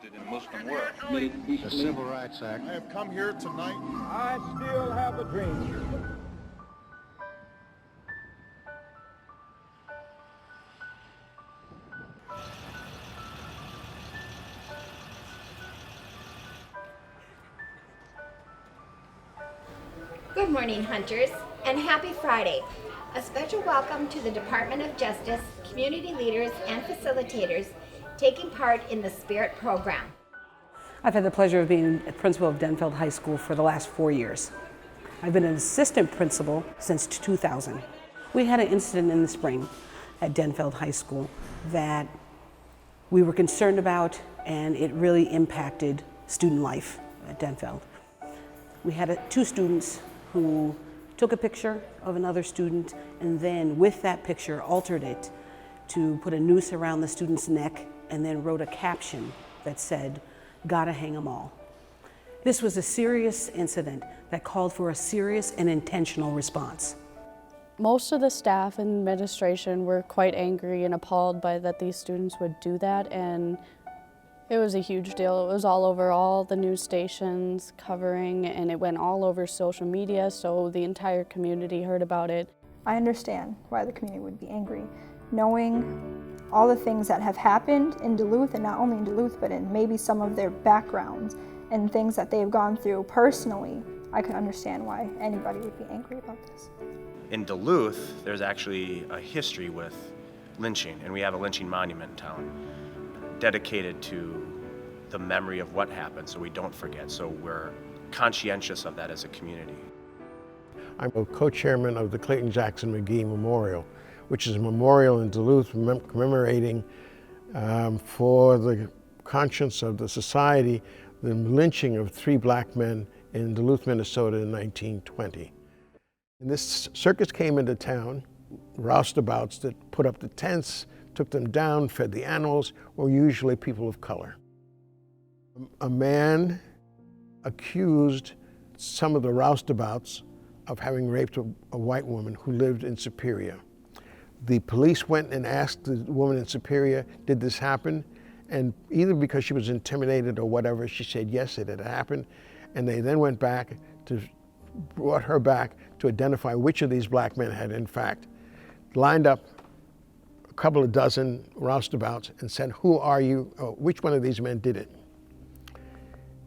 In Muslim world. The Civil Rights Act. I have come here tonight. I still have a dream. Good morning, hunters, and happy Friday. A special welcome to the Department of Justice, community leaders, and facilitators taking part in the Spirit program. I've had the pleasure of being a principal of Denfeld High School for the last 4 years. I've been an assistant principal since 2000. We had an incident in the spring at Denfeld High School that we were concerned about, and it really impacted student life at Denfeld. We had two students who took a picture of another student and then with that picture altered it to put a noose around the student's neck and then wrote a caption that said, "Gotta hang 'em all." This was a serious incident that called for a serious and intentional response. Most of the staff and administration were quite angry and appalled by that these students would do that, and it was a huge deal. It was all over all the news stations covering, and it went all over social media, so the entire community heard about it. I understand why the community would be angry, knowing all the things that have happened in Duluth, and not only in Duluth, but in maybe some of their backgrounds and things that they've gone through personally. I can understand why anybody would be angry about this. In Duluth, there's actually a history with lynching, and we have a lynching monument in town dedicated to the memory of what happened so we don't forget. So we're conscientious of that as a community. I'm a co-chairman of the Clayton Jackson McGee Memorial, which is a memorial in Duluth commemorating for the conscience of the society the lynching of 3 black men in Duluth, Minnesota in 1920. And this circus came into town, roustabouts that put up the tents, took them down, fed the animals, were usually people of color. A man accused some of the roustabouts of having raped a white woman who lived in Superior. The police went and asked the woman in Superior, did this happen? And either because she was intimidated or whatever, she said yes, it had happened. And they then went back brought her back to identify which of these black men had in fact lined up a couple of dozen roustabouts and said, who are you, which one of these men did it?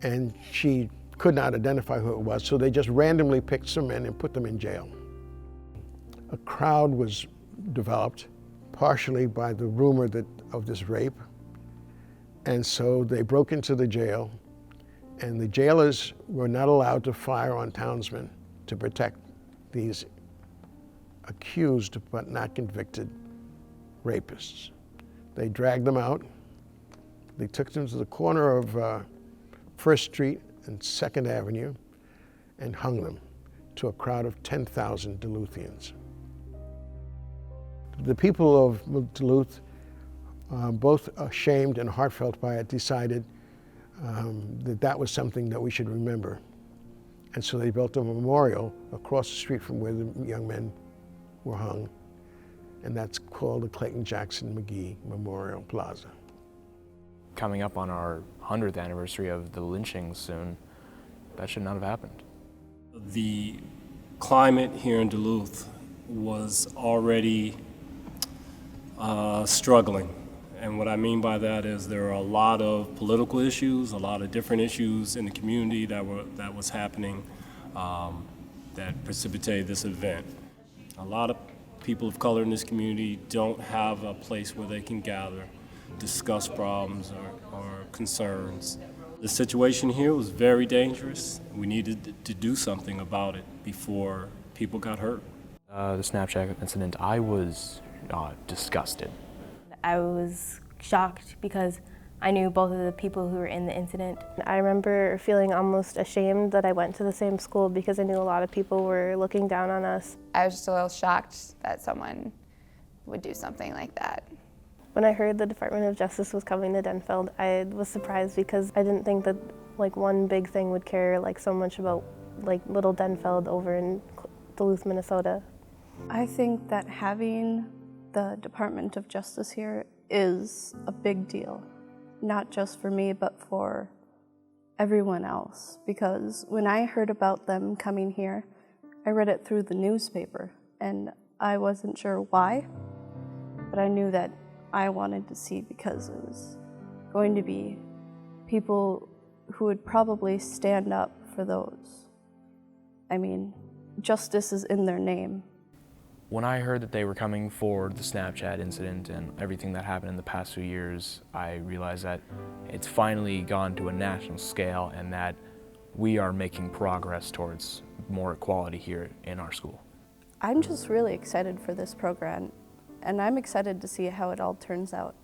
And she could not identify who it was, so they just randomly picked some men and put them in jail. A crowd was developed, partially by the rumor of this rape, and so they broke into the jail, and the jailers were not allowed to fire on townsmen to protect these accused but not convicted rapists. They dragged them out. They took them to the corner of First Street and 2nd Avenue and hung them to a crowd of 10,000 Duluthians. The people of Duluth, both ashamed and heartfelt by it, decided that was something that we should remember. And so they built a memorial across the street from where the young men were hung, and that's called the Clayton Jackson McGee Memorial Plaza. Coming up on our 100th anniversary of the lynching soon, that should not have happened. The climate here in Duluth was already struggling. And what I mean by that is there are a lot of political issues, a lot of different issues in the community that was happening that precipitated this event. A lot of people of color in this community don't have a place where they can gather, discuss problems or concerns. The situation here was very dangerous. We needed to do something about it before people got hurt. The Snapchat incident, I was disgusted. I was shocked because I knew both of the people who were in the incident. I remember feeling almost ashamed that I went to the same school because I knew a lot of people were looking down on us. I was just a little shocked that someone would do something like that. When I heard the Department of Justice was coming to Denfeld, I was surprised because I didn't think that one big thing would care so much about little Denfeld over in Duluth, Minnesota. I think that having the Department of Justice here is a big deal. not just for me, but for everyone else. Because when I heard about them coming here, I read it through the newspaper, and I wasn't sure why, but I knew that I wanted to see because it was going to be people who would probably stand up for those. I mean, justice is in their name. When I heard that they were coming for the Snapchat incident and everything that happened in the past few years, I realized that it's finally gone to a national scale and that we are making progress towards more equality here in our school. I'm just really excited for this program, and I'm excited to see how it all turns out.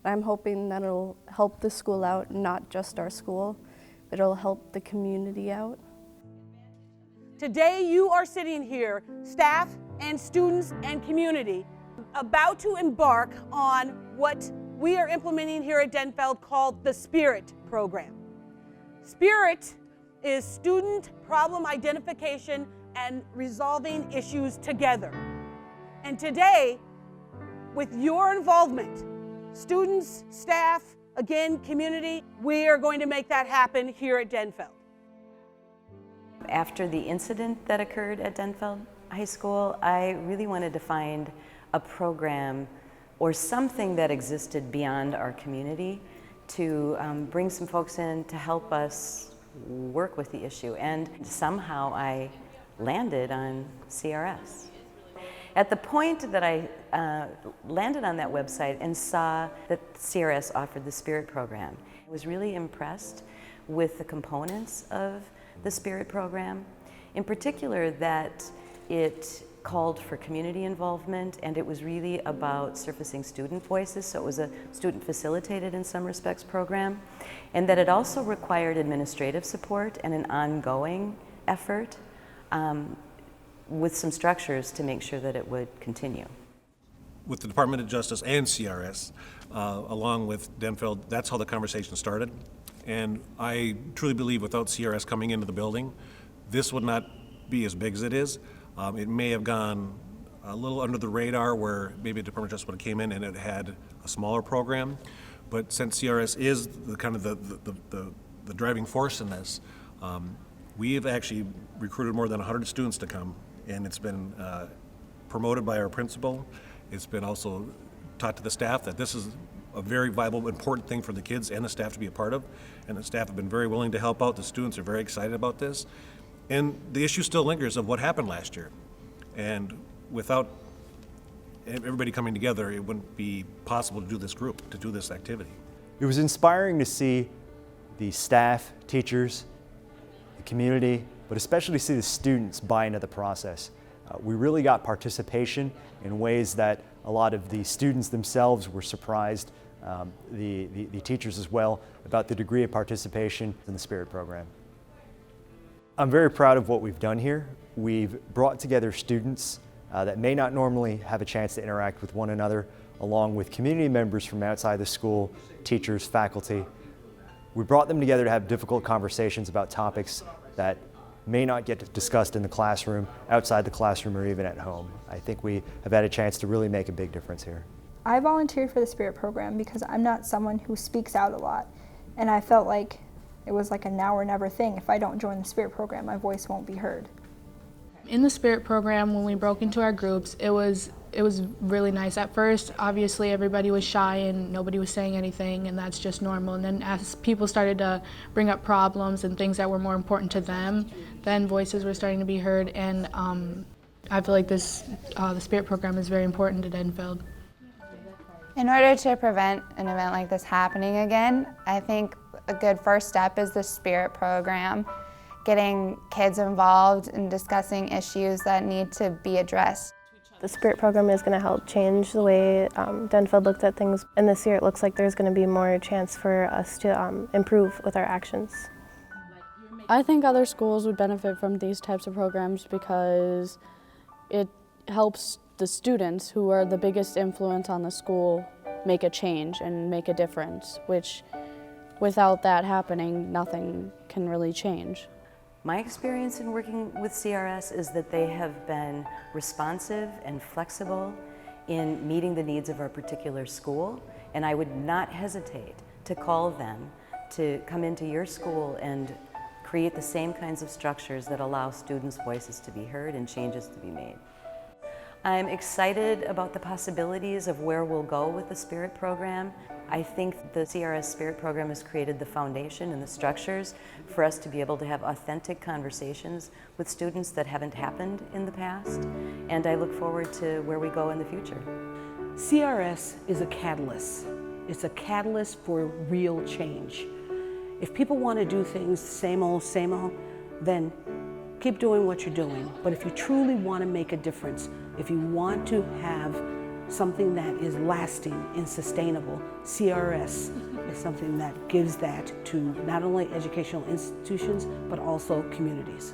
I'm hoping that it'll help the school out, not just our school, but it'll help the community out. Today you are sitting here, staff and students and community, about to embark on what we are implementing here at Denfeld called the SPIRIT program. SPIRIT is student problem identification and resolving issues together. And today, with your involvement, students, staff, again, community, we are going to make that happen here at Denfeld. After the incident that occurred at Denfeld High School, I really wanted to find a program or something that existed beyond our community to bring some folks in to help us work with the issue. And somehow I landed on CRS. At the point that I landed on that website and saw that CRS offered the SPIRIT program, I was really impressed with the components of the SPIRIT program. In particular, that it called for community involvement, and it was really about surfacing student voices, so it was a student facilitated in some respects program, and that it also required administrative support and an ongoing effort with some structures to make sure that it would continue. With the Department of Justice and CRS, along with Denfeld, that's how the conversation started. And I truly believe without CRS coming into the building, this would not be as big as it is. It may have gone a little under the radar where maybe the Department of Justice would have came in and it had a smaller program. But since CRS is the kind of the driving force in this, we have actually recruited more than 100 students to come, and it's been promoted by our principal. It's been also taught to the staff that this is a very viable, important thing for the kids and the staff to be a part of, and the staff have been very willing to help out. The students are very excited about this. And the issue still lingers of what happened last year. And without everybody coming together, it wouldn't be possible to do this group, to do this activity. It was inspiring to see the staff, teachers, the community, but especially to see the students buy into the process. We really got participation in ways that a lot of the students themselves were surprised, the teachers as well, about the degree of participation in the SPIRIT program. I'm very proud of what we've done here. We've brought together students that may not normally have a chance to interact with one another, along with community members from outside the school, teachers, faculty. We brought them together to have difficult conversations about topics that may not get discussed in the classroom, outside the classroom, or even at home. I think we have had a chance to really make a big difference here. I volunteered for the SPIRIT program because I'm not someone who speaks out a lot, and I felt like it was like a now or never thing. If I don't join the SPIRIT program, my voice won't be heard. In the SPIRIT program, when we broke into our groups, it was really nice. At first, obviously, everybody was shy and nobody was saying anything, and that's just normal. And then as people started to bring up problems and things that were more important to them, then voices were starting to be heard. And I feel like the SPIRIT program is very important to Denfeld. In order to prevent an event like this happening again, I think a good first step is the SPIRIT program, getting kids involved in discussing issues that need to be addressed. The SPIRIT program is going to help change the way Denfeld looked at things, and this year it looks like there's going to be more chance for us to improve with our actions. I think other schools would benefit from these types of programs because it helps the students, who are the biggest influence on the school, make a change and make a difference, which without that happening, nothing can really change. My experience in working with CRS is that they have been responsive and flexible in meeting the needs of our particular school, and I would not hesitate to call them to come into your school and create the same kinds of structures that allow students' voices to be heard and changes to be made. I'm excited about the possibilities of where we'll go with the Spirit program. I think the CRS Spirit program has created the foundation and the structures for us to be able to have authentic conversations with students that haven't happened in the past, and I look forward to where we go in the future. CRS is a catalyst. It's a catalyst for real change. If people want to do things same old, then keep doing what you're doing. But if you truly want to make a difference, if you want to have something that is lasting and sustainable, CRS is something that gives that to not only educational institutions, but also communities.